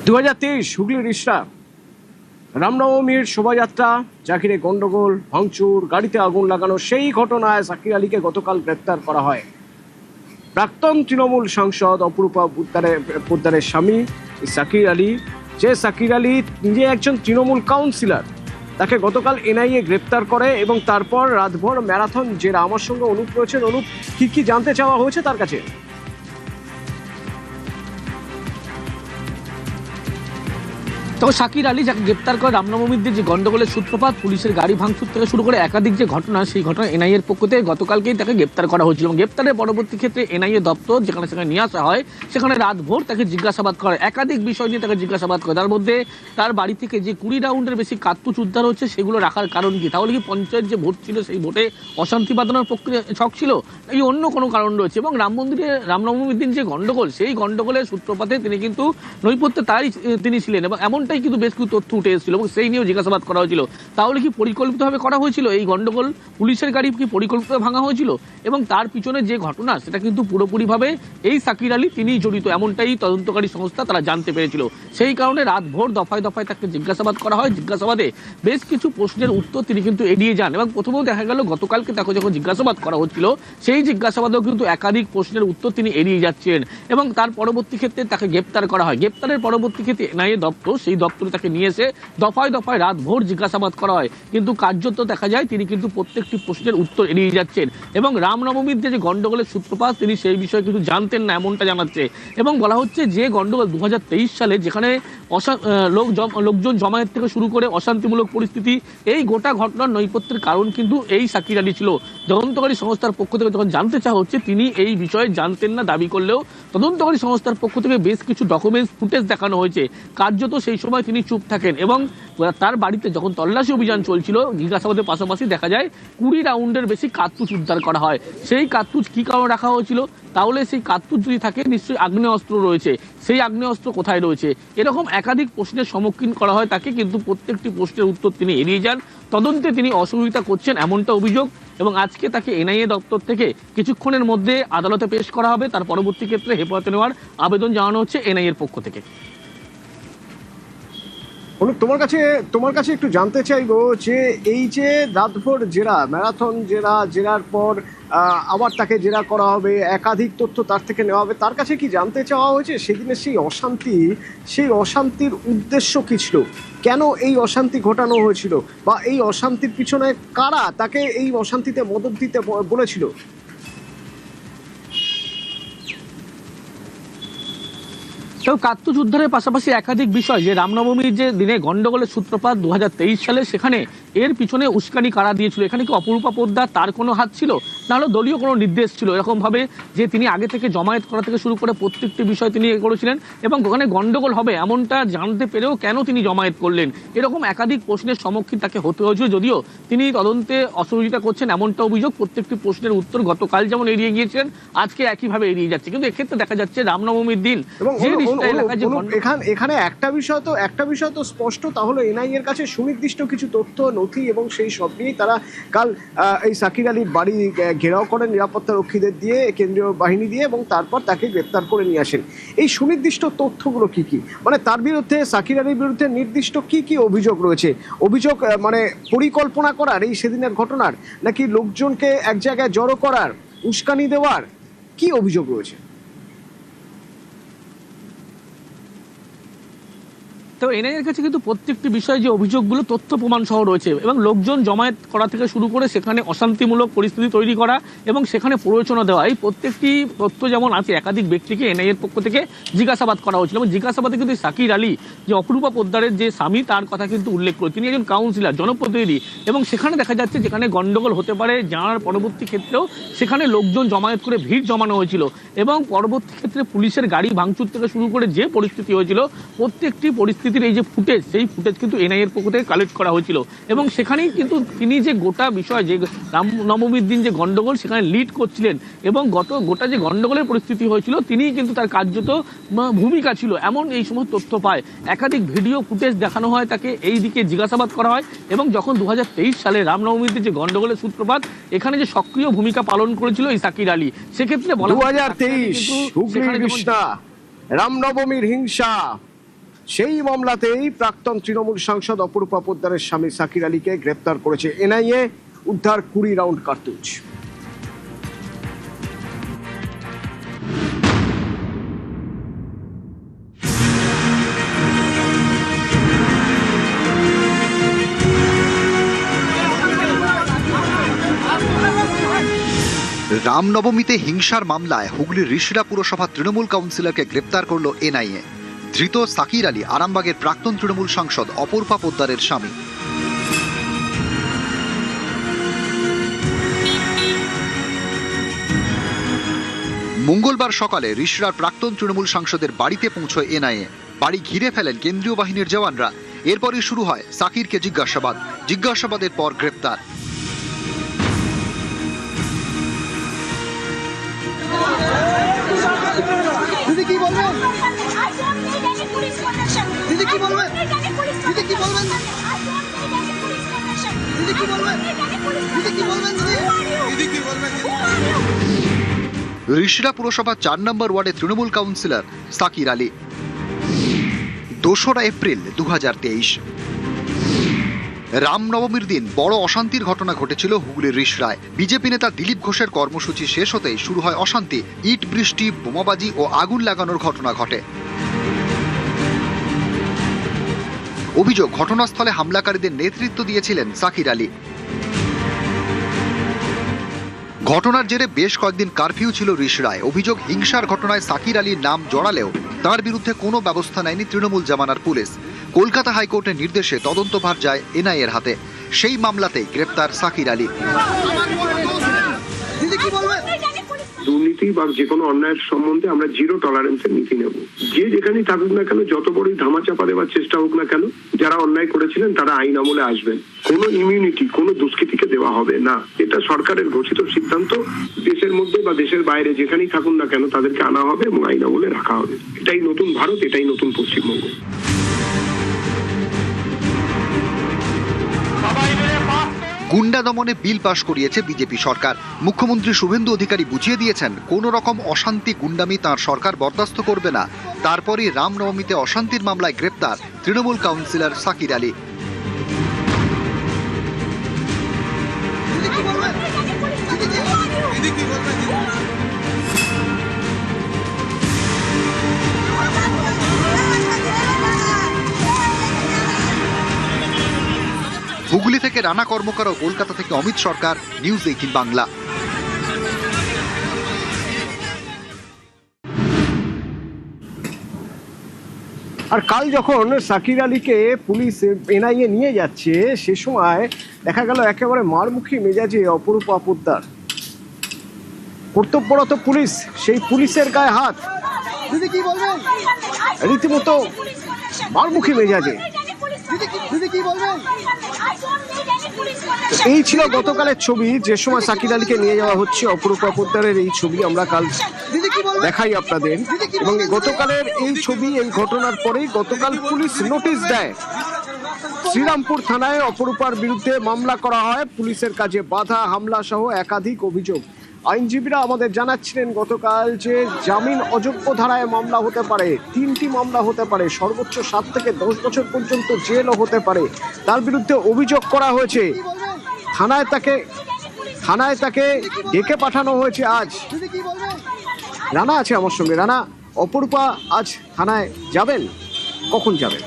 2023 হুগলির ইশরা রামনবমীর শোভাযাত্রা, জাকিরে গন্ডগোল, ভাঙচুর, গাড়িতে আগুন লাগানো, সেই ঘটনায় সাকির আলীকে গতকাল গ্রেপ্তার করা হয়। প্রাক্তন তৃণমূল সাংসদ অপরূপা পোদ্দারের স্বামী সাকির আলী, যে সাকির আলী নিজে একজন তৃণমূল কাউন্সিলর, তাকে গতকাল এনআইএ গ্রেপ্তার করে এবং তারপর রাতভর ম্যারাথন জেরা। আমার সঙ্গে অনুপ রয়েছেন। অনুপ, কি জানতে চাওয়া হয়েছে তার কাছে? তবে সাকির আলী যাকে গ্রেপ্তার করে রামনবমীর দিন যে গন্ডগোলের সূত্রপাত, পুলিশের গাড়ি ভাঙচুর থেকে শুরু করে একাধিক যে ঘটনা, সেই ঘটনা এনআইএর পক্ষ থেকে গতকালকেই তাকে গ্রেপ্তার করা হয়েছিল এবং গ্রেপ্তারের পরবর্তী ক্ষেত্রে এনআইএ দপ্তর যেখানে সেখানে নিয়ে আসা হয়, সেখানে রাতভর তাকে জিজ্ঞাসাবাদ করে, একাধিক বিষয় নিয়ে তাকে জিজ্ঞাসাবাদ করে। তার মধ্যে তার বাড়ি থেকে যে 20 রাউন্ডের বেশি কার্তুজ উদ্ধার হচ্ছে, সেগুলো রাখার কারণ কি? তাহলে কি পঞ্চায়েত যে ভোট ছিল সেই ভোটে অশান্তি বাঁধানোর প্রক্রিয়া ছক ছিল, এই অন্য কোনো কারণ রয়েছে? এবং রাম মন্দিরে রামনবমীর দিন যে গন্ডগোল, সেই গন্ডগোলের সূত্রপাতে তিনি কিন্তু নৈপথ্যে তিনি ছিলেন এবং এমনটাই কিন্তু বেশ কিছু তথ্য উঠে এসেছিল এবং সেই নিয়েও জিজ্ঞাসাবাদ করা হয়েছিল। তাহলে কি পরিকল্পিতভাবে করা হয়েছিল এই গন্ডগোল? পুলিশের গাড়ি কি পরিকল্পিতভাবে ভাঙা হয়েছিল? এবং তার পিছনে যে ঘটনা, সেটা কিন্তু পুরোপুরিভাবে এই সাকির আলী তিনিই জড়িত, এমনটাই তদন্তকারী সংস্থা তারা জানতে পেরেছিল। সেই কারণে রাতভর দফায় দফায় তাকে জিজ্ঞাসাবাদ করা হয়। জিজ্ঞাসাবাদে বেশ কিছু প্রশ্নের উত্তর তিনি কিন্তু এড়িয়ে যান এবং প্রথমেও দেখা গেল গতকালকে তাকে যখন জিজ্ঞাসাবাদ করা হচ্ছিল, সেই জিজ্ঞাসাবাদেও কিন্তু একাধিক প্রশ্নের উত্তর তিনি এড়িয়ে যাচ্ছেন এবং তার পরবর্তী ক্ষেত্রে তাকে গ্রেপ্তার করা হয়। গ্রেপ্তারের পরবর্তী ক্ষেত্রে এনআইএ দপ্তর সেই দপ্তরে তাকে নিয়ে এসে দফায় দফায় রাতভর জিজ্ঞাসাবাদ করা হয়, কিন্তু কার্যত দেখা যায় তিনি কিন্তু প্রত্যেকটি প্রশ্নের উত্তর এড়িয়ে যাচ্ছেন এবং রামনবমীর যে গন্ডগোলের সূত্রপাত, তিনি সেই বিষয়ে কিছু জানতেন না, এমনটা জানাচ্ছে। এবং বলা হচ্ছে যে গন্ডগোল 2023 সালে, যেখানে লোকজন জমায়েত থেকে শুরু করে অশান্তিমূলক পরিস্থিতি, এই গোটা ঘটনার নৈপথ্যের কারণ কিন্তু এই সাকির আলী ছিল। তদন্তকারী সংস্থার পক্ষ থেকে যখন জানতে চাওয়া হচ্ছে, তিনি এই বিষয়ে জানতেন না দাবি করলেও তদন্তকারী সংস্থার পক্ষ থেকে বেশ কিছু ডকুমেন্টস ফুটেজ দেখানো হয়েছে। কার্যত সেই সময় তিনি চুপ থাকেন এবং তার বাড়িতে যখন তল্লাশি অভিযান চলছিল, জিজ্ঞাসাবাদের পাশাপাশি দেখা যায় 20 রাউন্ডের বেশি কার্তুজ উদ্ধার করা হয়। সেই কার্তুজ কি কারণে রাখা হয়েছিল? তাহলে সেই কার্তুজ যদি থাকে, নিশ্চয়ই আগ্নেয়াস্ত্র রয়েছে, সেই আগ্নেয়াস্ত্র কোথায় রয়েছে? এরকম একাধিক প্রশ্নের সম্মুখীন করা হয় তাকে, কিন্তু প্রত্যেকটি প্রশ্নের উত্তর তিনি এড়িয়ে যান। তদন্তে তিনি অসহযোগিতা করছেন, এমনটা অভিযোগ। এবং আজকে তাকে এনআইএ দপ্তর থেকে কিছুক্ষণের মধ্যে আদালতে পেশ করা হবে। তার পরবর্তী ক্ষেত্রে হেফাজতে নেওয়ার আবেদন জানানো হচ্ছে এনআইএর পক্ষ থেকে। তোমার কাছে একটু জানতে চাইবো যে এই যে রাতভর জেরা, ম্যারাথন জেরার পর আবার তাকে জেরা করা হবে, একাধিক তথ্য তার থেকে নেওয়া হবে, তার কাছে কি জানতে চাওয়া হয়েছে সেদিনের সেই অশান্তির উদ্দেশ্য কি ছিল? কেন এই অশান্তি ঘটানো হয়েছিল, বা এই অশান্তির পিছনে কারা তাকে এই অশান্তিতে মদত দিতে বলেছিল? তবে কার্তুজ উদ্ধারের পাশাপাশি একাধিক বিষয়, যে রামনবমীর যে দিনে গন্ডগোলের সূত্রপাত 2023 সালে, সেখানে এর পিছনে উস্কানি কারা দিয়েছিল? এখানে কি অপরূপা পোদ্দার, তার কোনো হাত ছিল? নাহলে দলীয় কোনো নির্দেশ ছিল? এরকমভাবে যে তিনি আগে থেকে জমায়েত করা থেকে শুরু করে প্রত্যেকটি বিষয় তিনি করেছিলেন এবং ওখানে গন্ডগোল হবে এমনটা জানতে পেরেও কেন তিনি জমায়েত করলেন? এরকম একাধিক প্রশ্নের সম্মুখীন তাকে হতে হয়েছিল, যদিও তিনি তদন্তে অসহযোগিতা করছেন, এমনটা অভিযোগ। প্রত্যেকটি প্রশ্নের উত্তর গতকাল যেমন এড়িয়ে গিয়েছিলেন, আজকে একইভাবে এড়িয়ে যাচ্ছে। কিন্তু এক্ষেত্রে দেখা যাচ্ছে রামনবমীর দিন এখানে একটা বিষয় তো স্পষ্ট, তাহলে এনআইএ এর কাছে সুনির্দিষ্ট কিছু তথ্য, নথি এবং সেই সব নিয়েই তারা কাল এই সাকির আলীর বাড়ি ঘেরাও করেন নিরাপত্তা রক্ষীদের দিয়ে, কেন্দ্রীয় বাহিনী দিয়ে, এবং তারপর তাকে গ্রেপ্তার করে নিয়ে আসেন। এই সুনির্দিষ্ট তথ্যগুলো কি মানে তার বিরুদ্ধে, সাকির আলীর বিরুদ্ধে নির্দিষ্ট কি অভিযোগ রয়েছে? অভিযোগ মানে পরিকল্পনা করার এই সেদিনের ঘটনার, নাকি লোকজনকে এক জায়গায় জড়ো করার, উস্কানি দেওয়ার, কি অভিযোগ রয়েছে? তো এনআইএর কাছে কিন্তু প্রত্যেকটি বিষয়ে যে অভিযোগগুলো তথ্য প্রমাণ সহ রয়েছে এবং লোকজন জমায়েত করা থেকে শুরু করে সেখানে অশান্তিমূলক পরিস্থিতি তৈরি করা এবং সেখানে প্ররোচনা দেওয়া, এই প্রত্যেকটি তথ্য যেমন আছে, একাধিক ব্যক্তিকে এনআইএর পক্ষ থেকে জিজ্ঞাসাবাদ করা হয়েছিল এবং জিজ্ঞাসাবাদে কিন্তু সাকির আলী, যে অপরূপা পোদ্দারের যে স্বামী, তার কথা কিন্তু উল্লেখ করে। তিনি একজন কাউন্সিলর, জনপ্রতিনিধি, এবং সেখানে দেখা যাচ্ছে যেখানে গন্ডগোল হতে পারে জানার পরবর্তী ক্ষেত্রেও সেখানে লোকজন জমায়েত করে ভিড় জমানো হয়েছিল এবং পরবর্তী ক্ষেত্রে পুলিশের গাড়ি ভাঙচুর থেকে শুরু করে যে পরিস্থিতি হয়েছিল, প্রত্যেকটি পরিস্থিতির এই যে ফুটেজ, সেই ফুটেজ কিন্তু এনআইএর পক্ষ থেকে কালেক্ট করা হয়েছিল এবং সেখানেই কিন্তু তিনি যে গোটা বিষয়, যে রামনবমীর দিন যে গন্ডগোল, সেখানে লিড করছিলেন এবং গোটা যে গন্ডগোলের পরিস্থিতি হয়েছিল, তিনিই কিন্তু তার কার্যত ভূমিকা ছিল, এমন এই সমস্ত তথ্য পায়। একাধিক ভিডিও ফুটেজ দেখানো হয় তাকে, এই দিকে জিজ্ঞাসাবাদ করা হয় এবং যখন 2023 সালে রামনবমীর দিন যে গন্ডগোলের সূত্রপাত, এখানে যে সক্রিয় ভূমিকা পালন করেছিল এই সাকির আলী, সেক্ষেত্রে বলা 2023 হুগলির রামনবমীর হিংসা, সেই মামলাতেই প্রাক্তন তৃণমূল সাংসদ অপরূপা পোদ্দারের স্বামী সাকির আলীকে গ্রেপ্তার করেছে এনআইএ। উদ্ধার 20 রাউন্ড কার্তুজ। রামনবমীতে হিংসার মামলায় হুগলির ঋষিরা পুরসভা তৃণমূল কাউন্সিলরকে গ্রেপ্তার করল এনআইএ। ধৃত সাকির আলী আরামবাগের প্রাক্তন তৃণমূল সাংসদ অপরূপা পোদ্দারের স্বামী। মঙ্গলবার সকালে ঋষিরার প্রাক্তন তৃণমূল সাংসদের বাড়িতে পৌঁছয় এনআইএ। বাড়ি ঘিরে ফেলেন কেন্দ্রীয় বাহিনীর জওয়ানরা। এরপরই শুরু হয় সাকিরকে জিজ্ঞাসাবাদের পর গ্রেপ্তার। দিদি কি বলবেন? দিদি কি বলবেন? দিদি কি বলবেন? দিদি কি বলবেন? দিদি কি বলবেন? দিদি কি বলবেন? ঋষিরা পুরসভা 4 নম্বর ওয়ার্ডে তৃণমূল কাউন্সিলর সাকির আলী। 2রা এপ্রিল 2023 রামনবমীর দিন বড় অশান্তির ঘটনা ঘটেছিল হুগলির ঋষরায়। বিজেপি নেতা দিলীপ ঘোষের কর্মসূচি শেষ হতেই শুরু হয় অশান্তি। ইট বৃষ্টি, বোমাবাজি ও আগুন লাগানোর ঘটনা ঘটে। অভিযোগ, ঘটনাস্থলে হামলাকারীদের নেতৃত্ব দিয়েছিলেন সাকির আলী। ঘটনার জেরে বেশ কয়েকদিন কারফিউ ছিল ঋষরায়। অভিযোগ, হিংসার ঘটনায় সাকির আলীর নাম জড়ালেও তার বিরুদ্ধে কোনো ব্যবস্থা নেয়নি তৃণমূল জামানার পুলিশ। কলকাতা হাইকোর্টের নির্দেশে তদন্তভার যায় এনআইএর হাতে। সেই মামলাতেই গ্রেপ্তার সাকির আলী। দুর্নীতি বা যে কোনো অন্যায়ের সম্বন্ধে আমরা জিরো টলারেন্সের নীতি নেব। যে যেখানেই থাকুক না কেন, যত বড়ই ধামাচাপা দেওয়ার চেষ্টা হোক না কেন, যারা অন্যায় করেছিলেন তারা আইন আমলে আসবেন। কোনো ইমিউনিটি কোনো দুষ্কৃতীকে দেওয়া হবে না। এটা সরকারের ঘোষিত সিদ্ধান্ত। দেশের মধ্যে বা দেশের বাইরে যেখানেই থাকুন না কেন তাদেরকে আনা হবে এবং আইন আমলে রাখা হবে। এটাই নতুন ভারত, এটাই নতুন পশ্চিমবঙ্গ। গুন্ডা দমনে বিল পাশ করিয়েছে বিজেপি সরকার। মুখ্যমন্ত্রী শুভেন্দু অধিকারী বুঝিয়ে দিয়েছেন, কোন রকম অশান্তি গুন্ডামি তাঁর সরকার বরদাস্ত করবে না। তারপরই রামনবমীতে অশান্তির মামলায় গ্রেপ্তার তৃণমূল কাউন্সিলর সাকির আলী। হুগলি থেকে রানা কর্মকার ও কলকাতা থেকে অমিত সরকার, নিউজ 18 বাংলা। আর কাল যখন সাকির আলীকে পুলিশ এনআইএ নিয়ে যাচ্ছে, সে সময় দেখা গেল একেবারে মারমুখী মেজাজে অপরূপা পোদ্দার। কর্তব্যরত পুলিশ, সেই পুলিশের গায়ে হাত। দিদি কি বলবেন? রীতিমতো মারমুখী মেজাজে। দিদি কি বলবেন? এই ছিল গতকালের ছবি, যে সময় সাকির আলীকে নিয়ে যাওয়া হচ্ছে। অপরূপা পোদ্দারের এই ছবি আমরা কাল দেখাই আপনাদের। এবং গতকালের এই ছবি, এই ঘটনার পরেই গতকাল পুলিশ নোটিশ দেয়। শ্রীরামপুর থানায় অপরূপার বিরুদ্ধে মামলা করা হয়। পুলিশের কাজে বাধা, হামলা সহ একাধিক অভিযোগ। আইনজীবীরা আমাদের জানাচ্ছিলেন গতকাল যে জামিন অযোগ্য ধারায় মামলা হতে পারে, 3টি মামলা হতে পারে, সর্বোচ্চ 7 থেকে 10 বছর পর্যন্ত জেলও হতে পারে। তার বিরুদ্ধে অভিযোগ করা হয়েছে। থানায় তাকে ডেকে পাঠানো হয়েছে আজ। রানা আছে আমার সঙ্গে। রানা, অপরূপা আজ থানায় যাবেন, কখন যাবেন?